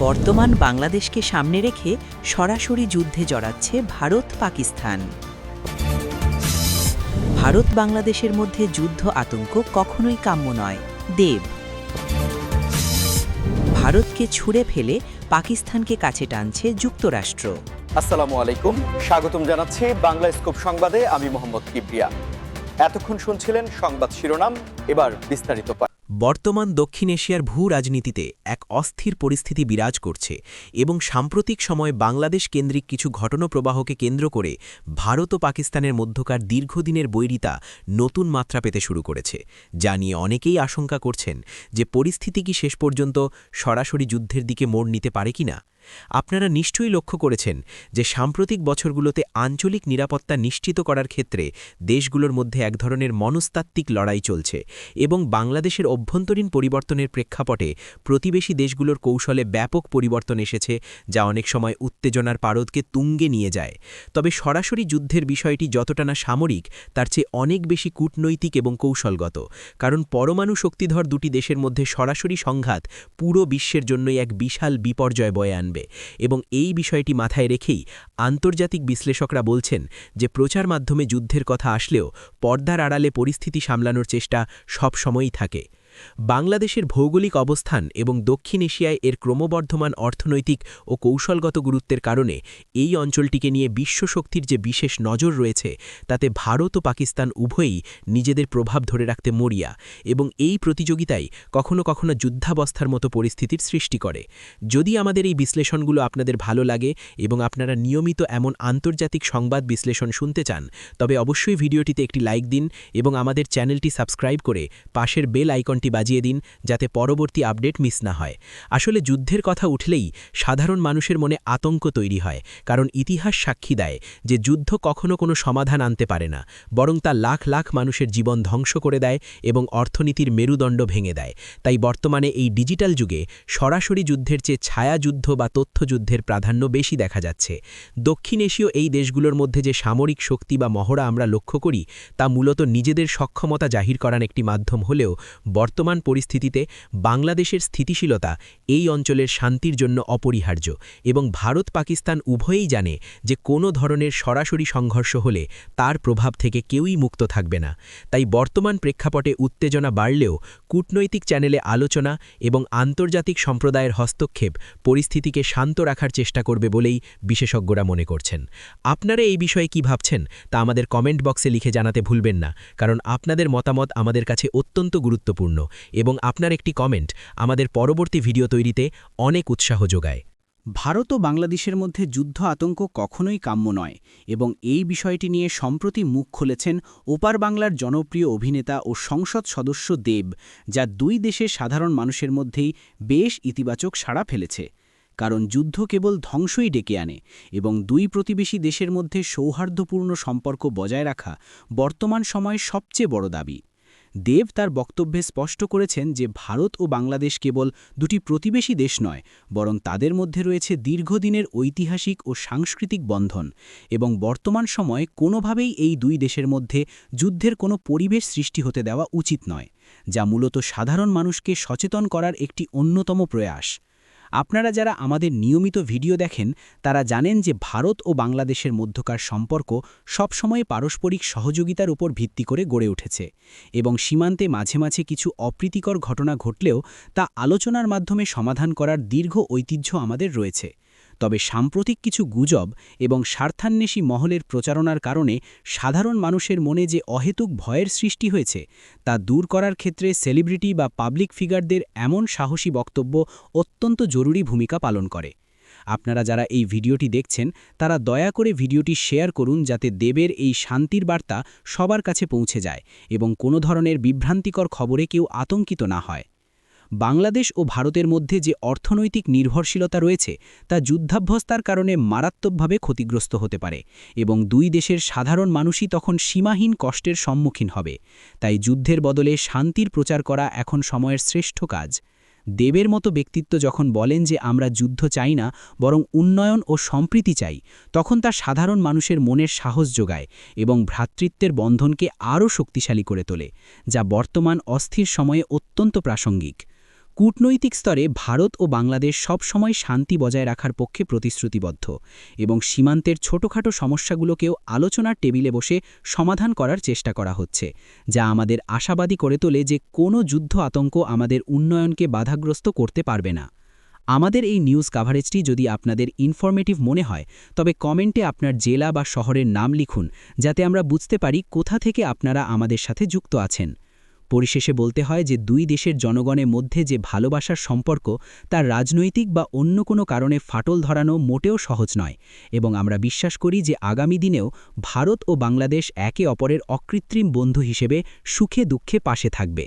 বর্তমান বাংলাদেশকে সামনে রেখে সরাসরি যুদ্ধে জড়াচ্ছে ভারত পাকিস্তান। ভারত বাংলাদেশের মধ্যে যুদ্ধ আতঙ্ক কখনোই কাম্য নয়। দেব ভারতকে ছুঁড়ে ফেলে পাকিস্তানকে কাছে টানছে যুক্তরাষ্ট্র। আসসালামু আলাইকুম, স্বাগতম জানাচ্ছি বাংলা স্কোপ সংবাদে। আমি মোহাম্মদ কিবরিয়া। এতক্ষণ শুনছিলেন সংবাদ শিরোনাম, এবার বিস্তারিত। বর্তমান দক্ষিণ এশিয়ার ভূ রাজনীতিতে এক অস্থির পরিস্থিতি বিরাজ করছে এবং সাম্প্রতিক সময়ে বাংলাদেশ কেন্দ্রিক কিছু ঘটনাপ্রবাহকে কেন্দ্র করে ভারত ও পাকিস্তানের মধ্যকার দীর্ঘদিনের বৈরিতা নতুন মাত্রা পেতে শুরু করেছে, যা নিয়ে অনেকেই আশঙ্কা করছেন যে পরিস্থিতি কি শেষ পর্যন্ত সরাসরি যুদ্ধের দিকে মোড় নিতে পারে কিনা। আপনারা নিশ্চয়ই লক্ষ্য করেছেন যে সাম্প্রতিক বছরগুলোতে আঞ্চলিক নিরাপত্তা নিশ্চিত করার ক্ষেত্রে দেশগুলোর মধ্যে এক ধরনের মনস্তাত্ত্বিক লড়াই চলছে এবং বাংলাদেশের অভ্যন্তরীণ পরিবর্তনের প্রেক্ষাপটে প্রতিবেশী দেশগুলোর কৌশলে ব্যাপক পরিবর্তন এসেছে, যা অনেক সময় উত্তেজনার পারদকে তুঙ্গে নিয়ে যায়। তবে সরাসরি যুদ্ধের বিষয়টি যতটা না সামরিক, তার চেয়ে অনেক বেশি কূটনৈতিক এবং কৌশলগত, কারণ পরমাণু শক্তিধর দুটি দেশের মধ্যে সরাসরি সংঘাত পুরো বিশ্বের জন্যই এক বিশাল বিপর্যয় বয়ে আনবে। এবং এই বিষয়টি মাথায় রেখেই আন্তর্জাতিক বিশ্লেষকরা বলছেন যে প্রচার মাধ্যমে যুদ্ধের কথা আসলেও পর্দার আড়ালে পরিস্থিতি সামলানোর চেষ্টা সবসময়ই থাকে। বাংলাদেশের ভৌগোলিক অবস্থান এবং দক্ষিণ এশিয়ায় এর ক্রমবর্ধমান অর্থনৈতিক ও কৌশলগত গুরুত্বের কারণে এই অঞ্চলটিকে নিয়ে বিশ্বশক্তির যে বিশেষ নজর রয়েছে, তাতে ভারত ও পাকিস্তান উভয়ই নিজেদের প্রভাব ধরে রাখতে মরিয়া এবং এই প্রতিযোগিতায় কখনো কখনো যুদ্ধাবস্থার মতো পরিস্থিতির সৃষ্টি করে। যদি আমাদের এই বিশ্লেষণগুলো আপনাদের ভালো লাগে এবং আপনারা নিয়মিত এমন আন্তর্জাতিক সংবাদ বিশ্লেষণ শুনতে চান, তবে অবশ্যই ভিডিওটিতে একটি লাইক দিন এবং আমাদের চ্যানেলটি সাবস্ক্রাইব করে পাশের বেল আইকনটি বাজিয়ে দিন, যাতে পরবর্তী আপডেট মিস না হয়। আসলে যুদ্ধের কথা উঠলেই সাধারণ মানুষের মনে আতঙ্ক তৈরি হয়, কারণ ইতিহাস সাক্ষী দেয় যে যুদ্ধ কখনো কোনো সমাধান আনতে পারে না, বরং তা লাখ লাখ মানুষের জীবন ধ্বংস করে দেয় এবং অর্থনীতির মেরুদণ্ড ভেঙে দেয়। তাই বর্তমানে এই ডিজিটাল যুগে সরাসরি যুদ্ধের চেয়ে ছায়াযুদ্ধ বা তথ্যযুদ্ধের প্রাধান্য বেশি দেখা যাচ্ছে। দক্ষিণ এশীয় এই দেশগুলোর মধ্যে যে সামরিক শক্তি বা মহড়া আমরা লক্ষ্য করি, তা মূলত নিজেদের সক্ষমতা জাহির করার একটি মাধ্যম হলেও বর্তমান পরিস্থিতিতে বাংলাদেশের স্থিতিশীলতা এই অঞ্চলের শান্তির জন্য অপরিহার্য এবং ভারত পাকিস্তান উভয়েই জানে যে কোনো ধরনের সরাসরি সংঘর্ষ হলে তার প্রভাব থেকে কেউই মুক্ত থাকবে না। তাই বর্তমান প্রেক্ষাপটে উত্তেজনা বাড়লেও কূটনৈতিক চ্যানেলে আলোচনা এবং আন্তর্জাতিক সম্প্রদায়ের হস্তক্ষেপ পরিস্থিতিকে শান্ত রাখার চেষ্টা করবে বলেই বিশেষজ্ঞরা মনে করছেন। আপনারা এই বিষয়ে কি ভাবছেন তা আমাদের কমেন্ট বক্সে লিখে জানাতে ভুলবেন না, কারণ আপনাদের মতামত আমাদের কাছে অত্যন্ত গুরুত্বপূর্ণ এবং আপনার একটি কমেন্ট আমাদের পরবর্তী ভিডিও তৈরিতে অনেক উৎসাহ যোগায়। ভারত ও বাংলাদেশের মধ্যে যুদ্ধ আতঙ্ক কখনোই কাম্য নয় এবং এই বিষয়টি নিয়ে সম্প্রতি মুখ খুলেছেন ওপার বাংলার জনপ্রিয় অভিনেতা ও সংসদ সদস্য দেব, যা দুই দেশের সাধারণ মানুষের মধ্যেই বেশ ইতিবাচক সাড়া ফেলেছে। কারণ যুদ্ধ কেবল ধ্বংসই ডেকে আনে এবং দুই প্রতিবেশী দেশের মধ্যে সৌহার্দ্যপূর্ণ সম্পর্ক বজায় রাখা বর্তমান সময়ে সবচেয়ে বড় দাবি। দেব তার বক্তব্যে স্পষ্ট করেছেন যে ভারত ও বাংলাদেশ কেবল দুটি প্রতিবেশী দেশ নয়, বরং তাদের মধ্যে রয়েছে দীর্ঘদিনের ঐতিহাসিক ও সাংস্কৃতিক বন্ধন এবং বর্তমান সময়ে কোনোভাবেই এই দুই দেশের মধ্যে যুদ্ধের কোনো পরিবেশ সৃষ্টি হতে দেওয়া উচিত নয়, যা মূলত সাধারণ মানুষকে সচেতন করার একটি অন্যতম প্রয়াস। আপনারা যারা আমাদের নিয়মিত ভিডিও দেখেন তারা জানেন যে ভারত ও বাংলাদেশের মধ্যকার সম্পর্ক সবসময় পারস্পরিক সহযোগিতার উপর ভিত্তি করে গড়ে উঠেছে এবং সীমান্তে মাঝে মাঝে কিছু অপ্রীতিকর ঘটনা ঘটলেও তা আলোচনার মাধ্যমে সমাধান করার দীর্ঘ ঐতিহ্য আমাদের রয়েছে। তবে সাম্প্রতিক কিছু গুজব এবং স্বার্থান্বেষী মহলের প্রচারণার কারণে সাধারণ মানুষের মনে যে অহেতুক ভয়ের সৃষ্টি হয়েছে, তা দূর করার ক্ষেত্রে সেলিব্রিটি বা পাবলিক ফিগারদের এমন সাহসী বক্তব্য অত্যন্ত জরুরি ভূমিকা পালন করে। আপনারা যারা এই ভিডিওটি দেখছেন তারা দয়া করে ভিডিওটি শেয়ার করুন, যাতে দেবের এই শান্তির বার্তা সবার কাছে পৌঁছে যায় এবং কোনো ধরনের বিভ্রান্তিকর খবরে কেউ আতঙ্কিত না হয়। বাংলাদেশ ও ভারতের মধ্যে যে অর্থনৈতিক নির্ভরশীলতা রয়েছে তা যুদ্ধাভ্যস্তার কারণে মারাত্মকভাবে ক্ষতিগ্রস্ত হতে পারে এবং দুই দেশের সাধারণ মানুষই তখন সীমাহীন কষ্টের সম্মুখীন হবে। তাই যুদ্ধের বদলে শান্তির প্রচার করা এখন সময়ের শ্রেষ্ঠ কাজ। দেবের মতো ব্যক্তিত্ব যখন বলেন যে আমরা যুদ্ধ চাই না, বরং উন্নয়ন ও সম্প্রীতি চাই, তখন তা সাধারণ মানুষের মনের সাহস যোগায় এবং ভ্রাতৃত্বের বন্ধনকে আরও শক্তিশালী করে তোলে, যা বর্তমান অস্থির সময়ে অত্যন্ত প্রাসঙ্গিক। কূটনৈতিক স্তরে ভারত ও বাংলাদেশ সবসময় শান্তি বজায় রাখার পক্ষে প্রতিশ্রুতিবদ্ধ এবং সীমান্তের ছোটখাটো সমস্যাগুলোকেও আলোচনার টেবিলে বসে সমাধান করার চেষ্টা করা হচ্ছে, যা আমাদের আশাবাদী করে তোলে যে কোনো যুদ্ধ আতঙ্ক আমাদের উন্নয়নকে বাধাগ্রস্ত করতে পারবে না। আমাদের এই নিউজ কাভারেজটি যদি আপনাদের ইনফরমেটিভ মনে হয় তবে কমেন্টে আপনার জেলা বা শহরের নাম লিখুন, যাতে আমরা বুঝতে পারি কোথা থেকে আপনারা আমাদের সাথে যুক্ত আছেন। পরিশেষে বলতে হয় যে দুই দেশের জনগণের মধ্যে যে ভালোবাসার সম্পর্ক তার রাজনৈতিক বা অন্য কোনো কারণে ফাটল ধরানো মোটেও সহজ নয়, এবং আমরা বিশ্বাস করি যে আগামী দিনেও ভারত ও বাংলাদেশ একে অপরের অকৃত্রিম বন্ধু হিসেবে সুখে দুঃখে পাশে থাকবে।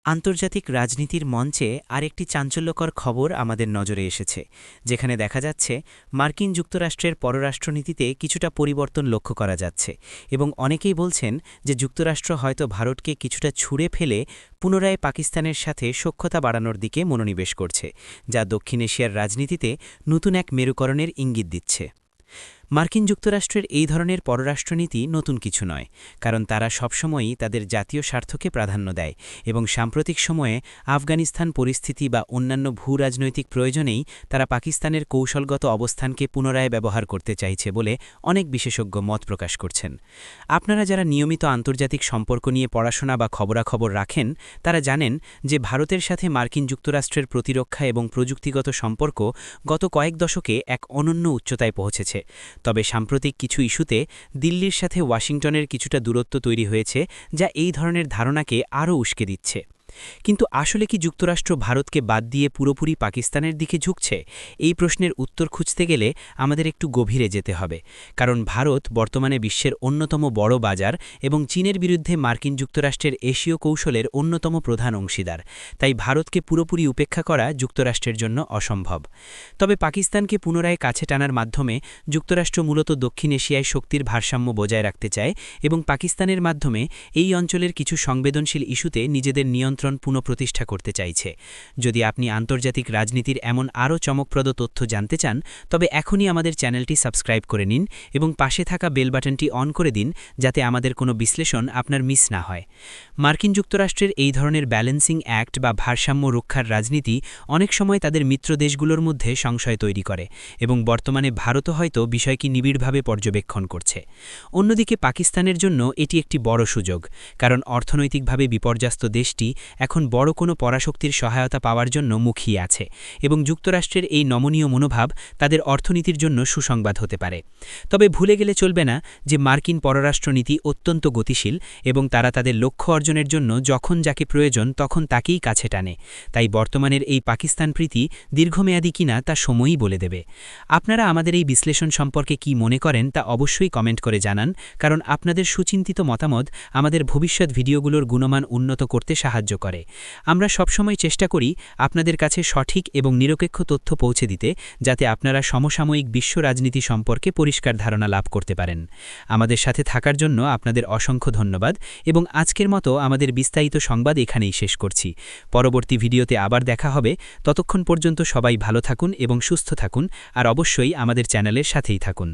আন্তর্জাতিক রাজনীতির মঞ্চে আরেকটি চাঞ্চল্যকর খবর আমাদের নজরে এসেছে, যেখানে দেখা যাচ্ছে মার্কিন যুক্তরাষ্ট্রের পররাষ্ট্রনীতিতে কিছুটা পরিবর্তন লক্ষ্য করা যাচ্ছে এবং অনেকেই বলছেন যে যুক্তরাষ্ট্র হয়তো ভারতকে কিছুটা ছুঁড়ে ফেলে পুনরায় পাকিস্তানের সাথে সখ্যতা বাড়ানোর দিকে মনোনিবেশ করছে, যা দক্ষিণ এশিয়ার রাজনীতিতে নতুন এক মেরুকরণের ইঙ্গিত দিচ্ছে। মার্কিন যুক্তরাষ্ট্রের এই ধরনের পররাষ্ট্রনীতি নতুন কিছু নয়, কারণ তারা সবসময়ই তাদের জাতীয় স্বার্থকে প্রাধান্য দেয় এবং সাম্প্রতিক সময়ে আফগানিস্তান পরিস্থিতি বা অন্যান্য ভূরাজনৈতিক প্রয়োজনেই তারা পাকিস্তানের কৌশলগত অবস্থানকে পুনরায় ব্যবহার করতে চাইছে বলে অনেক বিশেষজ্ঞ মত প্রকাশ করছেন। আপনারা যারা নিয়মিত আন্তর্জাতিক সম্পর্ক নিয়ে পড়াশোনা বা খবরাখবর রাখেন তারা জানেন যে ভারতের সাথে মার্কিন যুক্তরাষ্ট্রের প্রতিরক্ষা এবং প্রযুক্তিগত সম্পর্ক গত কয়েক দশকে এক অনন্য উচ্চতায় পৌঁছেছে। তবে সাম্প্রতিক কিছু ইস্যুতে দিল্লির সাথে ওয়াশিংটনের কিছুটা দূরত্ব তৈরি হয়েছে, যা এই ধরনের ধারণাকে আরও উস্কে দিচ্ছে। কিন্তু আসলে কি যুক্তরাষ্ট্র ভারতকে বাদ দিয়ে পুরোপুরি পাকিস্তানের দিকে ঝুঁকছে? এই প্রশ্নের উত্তর খুঁজতে গেলে আমাদের একটু গভীরে যেতে হবে, কারণ ভারত বর্তমানে বিশ্বের অন্যতম বড় বাজার এবং চীনের বিরুদ্ধে মার্কিন যুক্তরাষ্ট্রের এশীয় কৌশলের অন্যতম প্রধান অংশীদার। তাই ভারতকে পুরোপুরি উপেক্ষা করা যুক্তরাষ্ট্রের জন্য অসম্ভব। তবে পাকিস্তানকে পুনরায় কাছে টানার মাধ্যমে যুক্তরাষ্ট্র মূলত দক্ষিণ এশিয়ায় শক্তির ভারসাম্য বজায় রাখতে চায় এবং পাকিস্তানের মাধ্যমে এই অঞ্চলের কিছু সংবেদনশীল ইস্যুতে নিজেদের নিয়ন্ত্রণ পুনঃপ্রতিষ্ঠা করতে চাইছে। যদি আপনি আন্তর্জাতিক রাজনীতির এমন আরও চমকপ্রদ তথ্য জানতে চান তবে এখনই আমাদের চ্যানেলটি সাবস্ক্রাইব করে নিন এবং পাশে থাকা বেল বাটনটি অন করে দিন, যাতে আমাদের কোনো বিশ্লেষণ আপনার মিস না হয়। মার্কিন যুক্তরাষ্ট্রের এই ধরনের ব্যালেন্সিং অ্যাক্ট বা ভারসাম্য রক্ষার রাজনীতি অনেক সময় তাদের মিত্র দেশগুলোর মধ্যে সংশয় তৈরি করে এবং বর্তমানে ভারতও হয়তো বিষয়টি নিবিড়ভাবে পর্যবেক্ষণ করছে। অন্যদিকে পাকিস্তানের জন্য এটি একটি বড় সুযোগ, কারণ অর্থনৈতিকভাবে বিপর্যস্ত দেশটি এখন বড় কোনো পরাশক্তির সহায়তা পাওয়ার জন্য মুখিয়ে আছে এবং যুক্তরাষ্ট্রের এই নমনীয় মনোভাব তাদের অর্থনীতির জন্য সুসংবাদ হতে পারে। তবে ভুলে গেলে চলবে না যে মার্কিন পররাষ্ট্রনীতি অত্যন্ত গতিশীল এবং তারা তাদের লক্ষ্য অর্জনের জন্য যখন যাকে প্রয়োজন তখন তাকেই কাছে টানে। তাই বর্তমানের এই পাকিস্তান প্রীতি দীর্ঘমেয়াদী কিনা তা সময়ই বলে দেবে। আপনারা আমাদের এই বিশ্লেষণ সম্পর্কে কি মনে করেন তা অবশ্যই কমেন্ট করে জানান, কারণ আপনাদের সুচিন্তিত মতামত আমাদের ভবিষ্যৎ ভিডিওগুলোর গুণমান উন্নত করতে সাহায্য করে। আমরা সবসময় চেষ্টা করি আপনাদের কাছে সঠিক এবং নিরপেক্ষ তথ্য পৌঁছে দিতে, যাতে আপনারা সমসাময়িক বিশ্ব রাজনীতি সম্পর্কে পরিষ্কার ধারণা লাভ করতে পারেন। আমাদের সাথে থাকার জন্য আপনাদের অসংখ্য ধন্যবাদ এবং আজকের মতো আমাদের বিস্তারিত সংবাদ এখানেই শেষ করছি। পরবর্তী ভিডিওতে আবার দেখা হবে। ততক্ষণ পর্যন্ত সবাই ভালো থাকুন এবং সুস্থ থাকুন, আর অবশ্যই আমাদের চ্যানেলের সাথেই থাকুন।